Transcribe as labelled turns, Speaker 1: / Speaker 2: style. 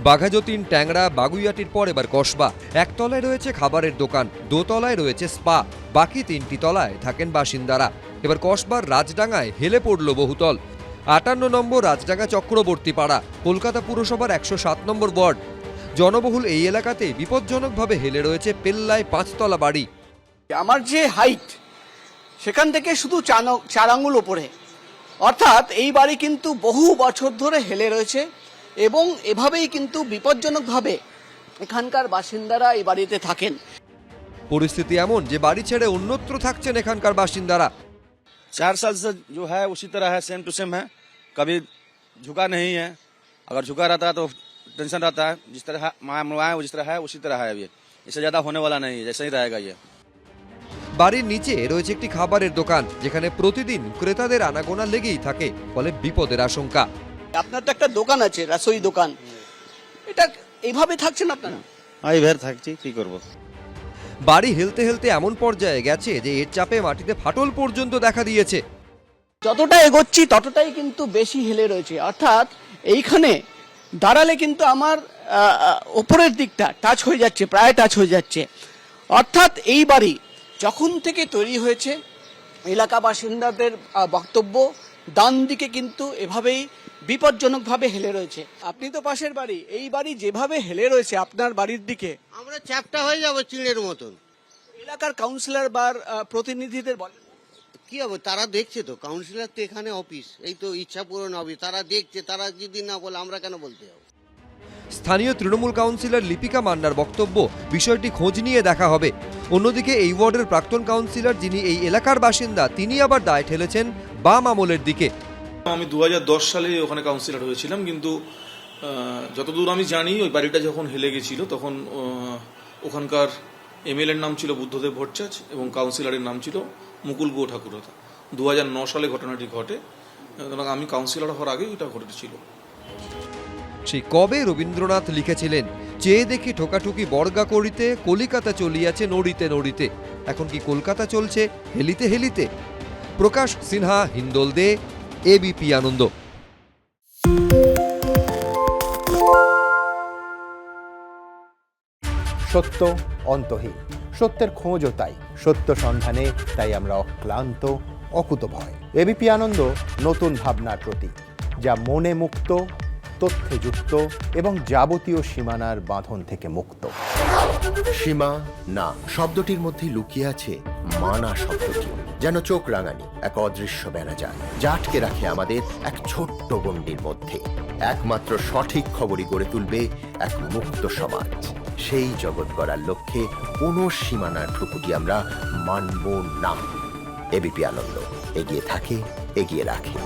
Speaker 1: বাঘাযতীন, ট্যাংরা, বাগুইয়াটির পর এবার কসবা। একতলায় রয়েছে খাবারের দোকান, দোতলায় রয়েছে স্পা, বাকি 3টি তলায় থাকেন বাসিন্দারা। এবার কসবার রাজডাঙ্গায় হেলে পড়ল বহুতল। 58 নম্বর রাজডাঙ্গা চক্রবর্তী পাড়া, কলকাতা পুরসভার 107 নম্বর ওয়ার্ড। জনবহুল এই এলাকাতে বিপজ্জনকভাবে হেলে রয়েছে পেল্লায় 5তলা বাড়ি।
Speaker 2: আমার যে হাইট সেখান থেকে শুধু 4 আঙ্গুল ওপরে, অর্থাৎ এই বাড়ি কিন্তু বহু বছর ধরে হেলে রয়েছে এবং এভাবেই কিন্তু বিপজ্জনকভাবে এখানকার বাসিন্দারা এই বাড়িতে থাকেন।
Speaker 1: পরিস্থিতি এমন যে বাড়ি ছেড়ে অন্যত্র থাকছেন এখানকার বাসিন্দারা।
Speaker 3: 4 साल से जो है उसी तरह है, सेम टू सेम है, कभी झुका नहीं है। अगर झुका रहता है तो टेंशन रहता है। जिस तरह है जिस तरह है उसी तरह है। अभी इससे ज्यादा होने वाला नहीं है, जैसे ही रहेगा ये।
Speaker 1: বাড়ির নিচে রয়েছে একটি খাবারের দোকান, যেখানে প্রতিদিন ক্রেতাদের আনাগোনা লেগেই থাকে, ফলে বিপদের আশঙ্কা।
Speaker 2: আপনার তো একটা দোকান আছে, রাসোই দোকান, এটা এইভাবে থাকছেন আপনারা?
Speaker 3: এবার থাকছি, কি করব।
Speaker 1: বাড়ি হেলতে হেলতে এমন পর্যায়ে গেছে যে এর চাপে মাটিতে ফাটল পর্যন্ত দেখা দিয়েছে।
Speaker 2: যতটা এগোচ্ছি ততটাই কিন্তু বেশি হেলে রয়েছে, অর্থাৎ এইখানে দাঁড়ালে কিন্তু আমার ওপরের দিকটা টাচ হয়ে যাচ্ছে, প্রায় টাচ হয়ে যাচ্ছে। অর্থাৎ এই বাড়ি যখন থেকে তৈরি হয়েছে, এলাকা বাসিন্দাদের বক্তব্য ডান দিকে কিন্তু এভাবেই বিপজ্জনকভাবে হেলে রয়েছে। আপনি তো পাশের বাড়ি, এই বাড়ি যেভাবে হেলে রয়েছে আপনার বাড়ির দিকে,
Speaker 4: আমরা চ্যাপটা হয়ে যাবো চিড়ের মতন।
Speaker 2: এলাকার কাউন্সিলর বা প্রতিনিধিদের বলেন
Speaker 4: কি হবে? তারা দেখছে তো, কাউন্সিলর তো এখানে অফিস, এই তো ইচ্ছা পূরণ অফিস, তারা দেখছে। তারা যদি না বলে আমরা কেন বলতে যাবো?
Speaker 1: স্থানীয় তৃণমূল কাউন্সিলর লিপিকা মান্নার বক্তব্য, বিষয়টি খোঁজ নিয়ে দেখা হবে। অন্যদিকে এই ওয়ার্ডের প্রাক্তন কাউন্সিলর, যিনি এই এলাকার বাসিন্দা, তিনি আবার দায় ঠেলেছেন বাম আমলের দিকে।
Speaker 5: আমি 2010 সালে ওখানে কাউন্সিলর হয়েছিলাম, কিন্তু যতদূর আমি জানি ওই বাড়িটা যখন হেলে গেছিল তখন ওখানকার এমএলএর নাম ছিল বুদ্ধদেব ভট্টাচার্য এবং কাউন্সিলরের নাম ছিল মুকুল গুহ ঠাকুরতা। 2009 সালে ঘটনাটি ঘটে, এবং আমি কাউন্সিলর হওয়ার আগে এটা ঘটেছিল।
Speaker 1: সেই কবে রবীন্দ্রনাথ লিখেছিলেন, চেয়ে দেখি ঠোকাঠুকি বর্গা করিতে, কলিকাতা চলিয়াছে নড়িতে নড়িতে। এখন কি কলকাতা চলছে হেলিতে হেলিতে? প্রকাশ সিনহা, হিন্দোল দে, এবিপি আনন্দ।
Speaker 6: সত্য অন্তহীন, সত্যের খোঁজও তাই, সত্য সন্ধানে তাই আমরা অক্লান্ত, অকুতভয়। এবিপি আনন্দ নতুন ভাবনার প্রতীক, যা মনে মুক্ত, তথ্যে যুক্ত এবং যাবতীয় সীমানার বাঁধন থেকে মুক্ত।
Speaker 7: সীমা না শব্দটির মধ্যে লুকিয়ে আছে মানা শব্দটি, যেন চোখ রাঙানি এক অদৃশ্য বেড়াজাল, যা আটকে রাখে আমাদের এক ছোট্ট গণ্ডির মধ্যে। একমাত্র সঠিক খবরই গড়ে তুলবে এক মুক্ত সমাজ। সেই জগৎ গড়ার লক্ষ্যে কোনো সীমানার ঠুকুটি আমরা মানব না। এবিপি আনন্দ এগিয়ে থাকে, এগিয়ে রাখে।